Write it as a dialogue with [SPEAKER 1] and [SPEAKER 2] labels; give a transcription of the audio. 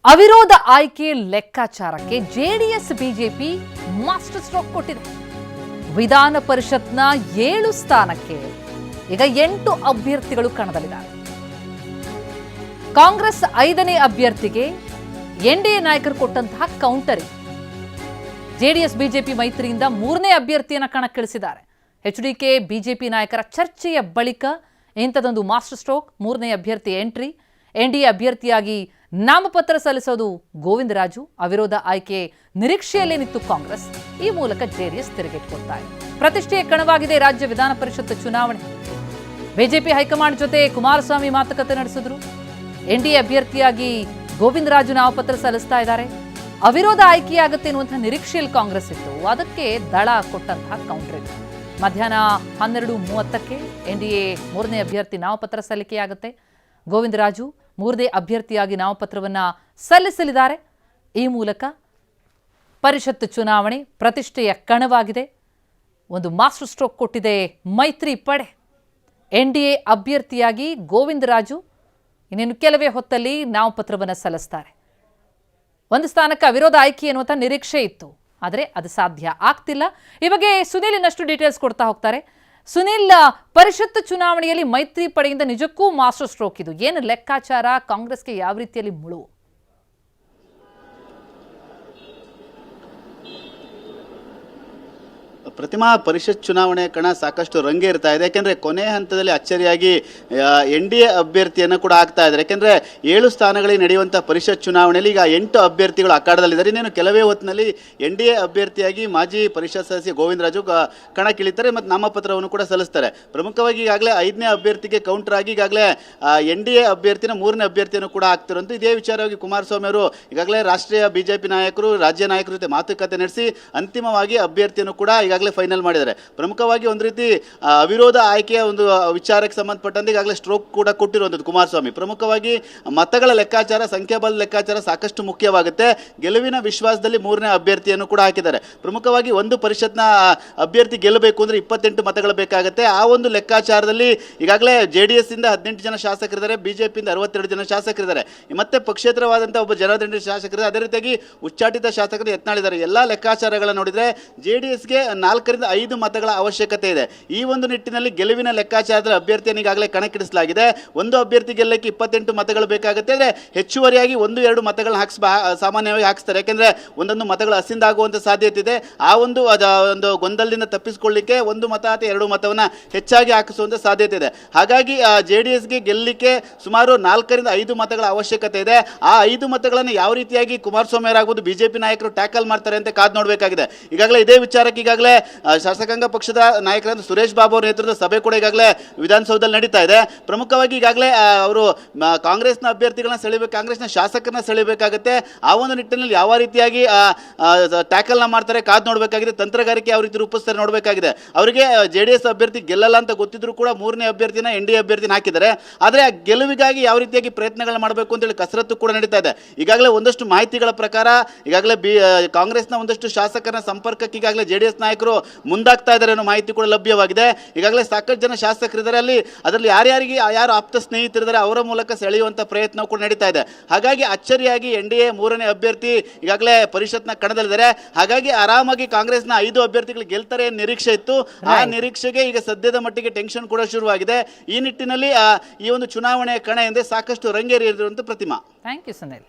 [SPEAKER 1] ಅವಿರೋಧ ಆಯ್ಕೆ ಲೆಕ್ಕಾಚಾರಕ್ಕೆ ಜೆಡಿಎಸ್ ಬಿಜೆಪಿ ಮಾಸ್ಟರ್ ಸ್ಟ್ರೋಕ್ ಕೊಟ್ಟಿದೆ. ವಿಧಾನ ಪರಿಷತ್ನ 7 ಸ್ಥಾನಕ್ಕೆ ಈಗ 8 ಅಭ್ಯರ್ಥಿಗಳು ಕಣದಲ್ಲಿದ್ದಾರೆ. ಕಾಂಗ್ರೆಸ್ 5ನೇ ಅಭ್ಯರ್ಥಿಗೆ ಎನ್ಡಿಎ ನಾಯಕರು ಕೊಟ್ಟಂತಹ ಕೌಂಟರ್. ಜೆಡಿಎಸ್ ಬಿಜೆಪಿ ಮೈತ್ರಿಯಿಂದ 3ನೇ ಅಭ್ಯರ್ಥಿಯನ್ನು ಕಣಕ್ಕಿಳಿಸಿದ್ದಾರೆ. ಎಚ್ಡಿಕೆ ಬಿಜೆಪಿ ನಾಯಕರ ಚರ್ಚೆಯ ಬಳಿಕ ಇಂಥದೊಂದು ಮಾಸ್ಟರ್ ಸ್ಟ್ರೋಕ್. 3ನೇ ಅಭ್ಯರ್ಥಿ ಎಂಟ್ರಿ. ಎನ್ಡಿಎ ಅಭ್ಯರ್ಥಿಯಾಗಿ ನಾಮಪತ್ರ ಸಲ್ಲಿಸೋದು ಗೋವಿಂದರಾಜು. ಅವಿರೋಧ ಆಯ್ಕೆ ನಿರೀಕ್ಷೆಯಲ್ಲೇ ನಿಂತು ಕಾಂಗ್ರೆಸ್. ಈ ಮೂಲಕ ಜೆಡಿಎಸ್ ತಿರುಗೇಟ್ಕೊಳ್ತಾ ಇದೆ. ಪ್ರತಿಷ್ಠೆಯ ಕಣವಾಗಿದೆ ರಾಜ್ಯ ವಿಧಾನ ಪರಿಷತ್ ಚುನಾವಣೆ. ಬಿಜೆಪಿ ಹೈಕಮಾಂಡ್ ಜೊತೆ ಕುಮಾರಸ್ವಾಮಿ ಮಾತುಕತೆ ನಡೆಸಿದ್ರು. ಎನ್ಡಿಎ ಅಭ್ಯರ್ಥಿಯಾಗಿ ಗೋವಿಂದರಾಜು ನಾಮಪತ್ರ ಸಲ್ಲಿಸ್ತಾ ಇದ್ದಾರೆ. ಅವಿರೋಧ ಆಯ್ಕೆಯಾಗುತ್ತೆ ಎನ್ನುವಂತಹ ನಿರೀಕ್ಷೆಯಲ್ಲಿ ಕಾಂಗ್ರೆಸ್ ಇತ್ತು. ಅದಕ್ಕೆ ದಳ ಕೊಟ್ಟಂತಹ ಕೌಂಟರ್ ಇದೆ. ಮಧ್ಯಾಹ್ನ 12:30ಕ್ಕೆ ಎನ್ಡಿಎ 3ನೇ ಅಭ್ಯರ್ಥಿ ನಾಮಪತ್ರ ಸಲ್ಲಿಕೆಯಾಗುತ್ತೆ. ಗೋವಿಂದರಾಜು 3ನೇ ಅಭ್ಯರ್ಥಿಯಾಗಿ ನಾಮಪತ್ರವನ್ನು ಸಲ್ಲಿಸಲಿದ್ದಾರೆ. ಈ ಮೂಲಕ ಪರಿಷತ್ ಚುನಾವಣೆ ಪ್ರತಿಷ್ಠೆಯ ಕಣವಾಗಿದೆ. ಒಂದು ಮಾಸ್ಟರ್ ಸ್ಟ್ರೋಕ್ ಕೊಟ್ಟಿದೆ ಮೈತ್ರಿ ಪಡೆ. ಎನ್ಡಿಎ ಅಭ್ಯರ್ಥಿಯಾಗಿ ಗೋವಿಂದರಾಜು ಇನ್ನೇನು ಕೆಲವೇ ಹೊತ್ತಲ್ಲಿ ನಾಮಪತ್ರವನ್ನು ಸಲ್ಲಿಸ್ತಾರೆ. ಒಂದು ಸ್ಥಾನಕ್ಕೆ ಅವಿರೋಧ ಆಯ್ಕೆ ಎನ್ನುವಂಥ ನಿರೀಕ್ಷೆ ಇತ್ತು, ಆದರೆ ಅದು ಸಾಧ್ಯ ಆಗ್ತಿಲ್ಲ. ಈ ಬಗ್ಗೆ ಸುನೀಲ್ ಇನ್ನಷ್ಟು ಡೀಟೇಲ್ಸ್ ಕೊಡ್ತಾ ಹೋಗ್ತಾರೆ. ಸುನೀಲ್, ಪರಿಷತ್ ಚುನಾವಣೆಯಲ್ಲಿ ಮೈತ್ರಿ ಪಡೆಯಿಂದ ನಿಜಕ್ಕೂ ಮಾಸ್ಟರ್ ಸ್ಟ್ರೋಕ್ ಇದು. ಏನು ಲೆಕ್ಕಾಚಾರ? ಕಾಂಗ್ರೆಸ್ಗೆ ಯಾವ ರೀತಿಯಲ್ಲಿ ಮುಳುವು?
[SPEAKER 2] ಪ್ರತಿಮಾ, ಪರಿಷತ್ ಚುನಾವಣೆ ಕಣ ಸಾಕಷ್ಟು ರಂಗೇರ್ತಾ ಇದೆ. ಯಾಕೆಂದರೆ ಕೊನೆ ಹಂತದಲ್ಲಿ ಅಚ್ಚರಿಯಾಗಿ ಎನ್ಡಿಎ ಅಭ್ಯರ್ಥಿಯನ್ನು ಕೂಡ ಆಗ್ತಾ ಇದ್ದಾರೆ. ಯಾಕೆಂದರೆ 7 ಸ್ಥಾನಗಳಿಗೆ ನಡೆಯುವಂಥ ಪರಿಷತ್ ಚುನಾವಣೆಯಲ್ಲಿ ಈಗ 8 ಅಭ್ಯರ್ಥಿಗಳು ಅಖಾಡದಲ್ಲಿದ್ದಾರೆ. ಇನ್ನೇನು ಕೆಲವೇ ಹೊತ್ತಿನಲ್ಲಿ ಎನ್ಡಿಎ ಅಭ್ಯರ್ಥಿಯಾಗಿ ಮಾಜಿ ಪರಿಷತ್ ಸದಸ್ಯ ಗೋವಿಂದರಾಜು ಕಣಕ್ಕಿಳಿತಾರೆ ಮತ್ತು ನಾಮಪತ್ರವನ್ನು ಕೂಡ ಸಲ್ಲಿಸ್ತಾರೆ. ಪ್ರಮುಖವಾಗಿ ಈಗಾಗಲೇ 5ನೇ ಅಭ್ಯರ್ಥಿಗೆ ಕೌಂಟರ್ ಆಗಿ ಈಗಾಗಲೇ ಎನ್ಡಿಎ ಅಭ್ಯರ್ಥಿನ 3ನೇ ಅಭ್ಯರ್ಥಿಯನ್ನು ಕೂಡ ಆಗ್ತಿರೋಂಥ ಇದೇ ವಿಚಾರವಾಗಿ ಕುಮಾರಸ್ವಾಮಿ ಅವರು ಈಗಾಗಲೇ ರಾಷ್ಟ್ರೀಯ ಬಿಜೆಪಿ ನಾಯಕರು, ರಾಜ್ಯ ನಾಯಕರ ಜೊತೆ ಮಾತುಕತೆ ನಡೆಸಿ ಅಂತಿಮವಾಗಿ ಅಭ್ಯರ್ಥಿಯನ್ನು ಕೂಡ ಈಗಾಗಲೇ ಫೈನಲ್ ಮಾಡಿದ್ದಾರೆ. ಪ್ರಮುಖವಾಗಿ ಒಂದು ರೀತಿ ಅವಿರೋಧ ಆಯ್ಕೆಯ ಒಂದು ವಿಚಾರಕ್ಕೆ ಸಂಬಂಧಪಟ್ಟಂತೆ ಈಗಾಗಲೇ ಸ್ಟ್ರೋಕ್ ಕೂಡ ಕೊಟ್ಟಿರುವಂಥದ್ದು ಕುಮಾರಸ್ವಾಮಿ. ಪ್ರಮುಖವಾಗಿ ಮತಗಳ ಲೆಕ್ಕಾಚಾರ, ಸಂಖ್ಯಾಬಲ ಲೆಕ್ಕಾಚಾರ ಸಾಕಷ್ಟು ಮುಖ್ಯವಾಗುತ್ತೆ. ಗೆಲುವಿನ ವಿಶ್ವಾಸದಲ್ಲಿ 3ನೇ ಅಭ್ಯರ್ಥಿಯನ್ನು ಕೂಡ ಹಾಕಿದ್ದಾರೆ. ಪ್ರಮುಖವಾಗಿ ಒಂದು ಪರಿಷತ್ನ ಅಭ್ಯರ್ಥಿ ಗೆಲ್ಲಬೇಕು ಅಂದರೆ 28 ಮತಗಳು ಬೇಕಾಗುತ್ತೆ. ಆ ಒಂದು ಲೆಕ್ಕಾಚಾರದಲ್ಲಿ ಈಗಾಗಲೇ JDS ಇಂದ 18 ಜನ ಶಾಸಕರಿದ್ದಾರೆ, ಬಿಜೆಪಿಯಿಂದ 62 ಜನ ಶಾಸಕರಿದ್ದಾರೆ, ಮತ್ತೆ ಪಕ್ಷೇತರವಾದಂಥ ಒಬ್ಬ ಜನದೆಂಡ ಶಾಸಕರಿದ್ದಾರೆ. ಅದೇ ರೀತಿಯಾಗಿ ಉಚ್ಚಾಟಿತ ಶಾಸಕರು ಯತ್ನಾಳಿದ್ದಾರೆ. ಎಲ್ಲ ಲೆಕ್ಕಾಚಾರಗಳನ್ನು ನೋಡಿದರೆ JDSಗೆ 4ರಿಂದ 5 ಮತಗಳ ಅವಶ್ಯಕತೆ ಇದೆ. ಈ ಒಂದು ನಿಟ್ಟಿನಲ್ಲಿ ಗೆಲುವಿನ ಲೆಕ್ಕಾಚಾರದ ಅಭ್ಯರ್ಥಿಯನ್ನು ಈಗಾಗಲೇ ಕಣಕ್ಕಿಳಿಸಲಾಗಿದೆ. ಒಂದು ಅಭ್ಯರ್ಥಿ ಗೆಲ್ಲಕ್ಕೆ 28 ಮತಗಳು ಬೇಕಾಗುತ್ತೆ. ಅಂದರೆ ಹೆಚ್ಚುವರಿಯಾಗಿ 1-2 ಮತಗಳನ್ನ ಸಾಮಾನ್ಯವಾಗಿ ಹಾಕಿಸ್ತಾರೆ. ಯಾಕೆಂದರೆ ಒಂದೊಂದು ಮತಗಳು ಹಸಿಂದಾಗುವಂಥ ಸಾಧ್ಯತೆ ಇದೆ. ಆ ಒಂದು ಗೊಂದಲದಿಂದ ತಪ್ಪಿಸಿಕೊಳ್ಳಿಕ್ಕೆ 1 ಮತ ಅಥವಾ 2 ಮತವನ್ನು ಹೆಚ್ಚಾಗಿ ಹಾಕಿಸುವಂಥ ಸಾಧ್ಯತೆ ಇದೆ. ಹಾಗಾಗಿ JDSಗೆ ಗೆಲ್ಲಲಿಕ್ಕೆ ಸುಮಾರು 4ರಿಂದ 5 ಮತಗಳ ಅವಶ್ಯಕತೆ ಇದೆ. ಆ 5 ಮತಗಳನ್ನು ಯಾವ ರೀತಿಯಾಗಿ ಕುಮಾರಸ್ವಾಮಿ ಅವರಾಗಬಹುದು, ಬಿಜೆಪಿ ನಾಯಕರು ಟ್ಯಾಕಲ್ ಮಾಡ್ತಾರೆ ಅಂತ ಕಾದು ನೋಡಬೇಕಾಗಿದೆ. ಈಗಾಗಲೇ ಇದೇ ವಿಚಾರಕ್ಕೆ ಈಗಾಗಲೇ ಶಾಸಕಾಂಗ ಪಕ್ಷದ ನಾಯಕರಾದ ಸುರೇಶ್ ಬಾಬು ಅವರ ನೇತೃತ್ವದ ಸಭೆ ಕೂಡ ಈಗಾಗಲೇ ವಿಧಾನಸೌಧದಲ್ಲಿ ನಡೀತಾ ಇದೆ. ಪ್ರಮುಖವಾಗಿ ಈಗಾಗಲೇ ಅವರು ಕಾಂಗ್ರೆಸ್ನ ಅಭ್ಯರ್ಥಿಗಳನ್ನ ಸೆಳೆಯಬೇಕು, ಕಾಂಗ್ರೆಸ್ನ ಶಾಸಕರನ್ನ ಸೆಳೆಯಬೇಕಾಗುತ್ತೆ. ಆ ಒಂದು ನಿಟ್ಟಿನಲ್ಲಿ ಯಾವ ರೀತಿಯಾಗಿ ಟ್ಯಾಕಲ್ನ ಮಾಡ್ತಾರೆ ಕಾದು ನೋಡಬೇಕಾಗಿದೆ. ತಂತ್ರಗಾರಿಕೆ ಯಾವ ರೀತಿ ರೂಪಿಸ್ತಾರೆ ನೋಡಬೇಕಾಗಿದೆ. ಅವರಿಗೆ JDS ಅಭ್ಯರ್ಥಿ ಗೆಲ್ಲಲ್ಲ ಅಂತ ಗೊತ್ತಿದ್ರು ಕೂಡ 3ನೇ ಅಭ್ಯರ್ಥಿನ ಎನ್ಡಿಎ ಅಭ್ಯರ್ಥಿನ ಹಾಕಿದ್ದಾರೆ. ಆದರೆ ಆ ಗೆಲುವಿಗಾಗಿ ಯಾವ ರೀತಿಯಾಗಿ ಪ್ರಯತ್ನಗಳು ಮಾಡಬೇಕು ಅಂತೇಳಿ ಕಸರತ್ತು ಕೂಡ ನಡೀತಾ ಇದೆ. ಈಗಾಗಲೇ ಒಂದಷ್ಟು ಮಾಹಿತಿಗಳ ಪ್ರಕಾರ ಈಗಾಗಲೇ ಕಾಂಗ್ರೆಸ್ನ ಒಂದಷ್ಟು ಶಾಸಕರ ಸಂಪರ್ಕಕ್ಕೆ ಈಗಾಗಲೇ JDS ನಾಯಕರು ಮುಂದಾಗ್ತಾ ಇದ್ದಾರೆ ಅನ್ನೋ ಮಾಹಿತಿ ಕೂಡ ಲಭ್ಯವಾಗಿದೆ. ಈಗಾಗಲೇ ಸಾಕಷ್ಟು ಜನ ಶಾಸಕರಿದ್ದಾರೆ. ಅದರಲ್ಲಿ ಯಾರು ಆಪ್ತ ಸ್ನೇಹಿತರಿದ್ದಾರೆ ಅವರ ಮೂಲಕ ಸೆಳೆಯುವಂಥ ಪ್ರಯತ್ನ ಕೂಡ ನಡೀತಾ ಇದೆ. ಹಾಗಾಗಿ ಅಚ್ಚರಿಯಾಗಿ ಎನ್ಡಿಎ 3ನೇ ಅಭ್ಯರ್ಥಿ ಈಗಾಗಲೇ ಪರಿಷತ್ನ ಕಣದಲ್ಲಿದ್ದಾರೆ. ಹಾಗಾಗಿ ಆರಾಮಾಗಿ ಕಾಂಗ್ರೆಸ್ನ 5 ಅಭ್ಯರ್ಥಿಗಳು ಗೆಲ್ತಾರೆ ನಿರೀಕ್ಷೆ ಇತ್ತು. ಆ ನಿರೀಕ್ಷೆಗೆ ಈಗ ಸದ್ಯದ ಮಟ್ಟಿಗೆ ಟೆನ್ಷನ್ ಕೂಡ ಶುರುವಾಗಿದೆ. ಈ ನಿಟ್ಟಿನಲ್ಲಿ ಈ ಒಂದು ಚುನಾವಣೆಯ ಕಣ ಎಂದೇ ಸಾಕಷ್ಟು ರಂಗೇರಿರುವಂಥ ಪ್ರತಿಮಾ.
[SPEAKER 1] Thank you Sunil.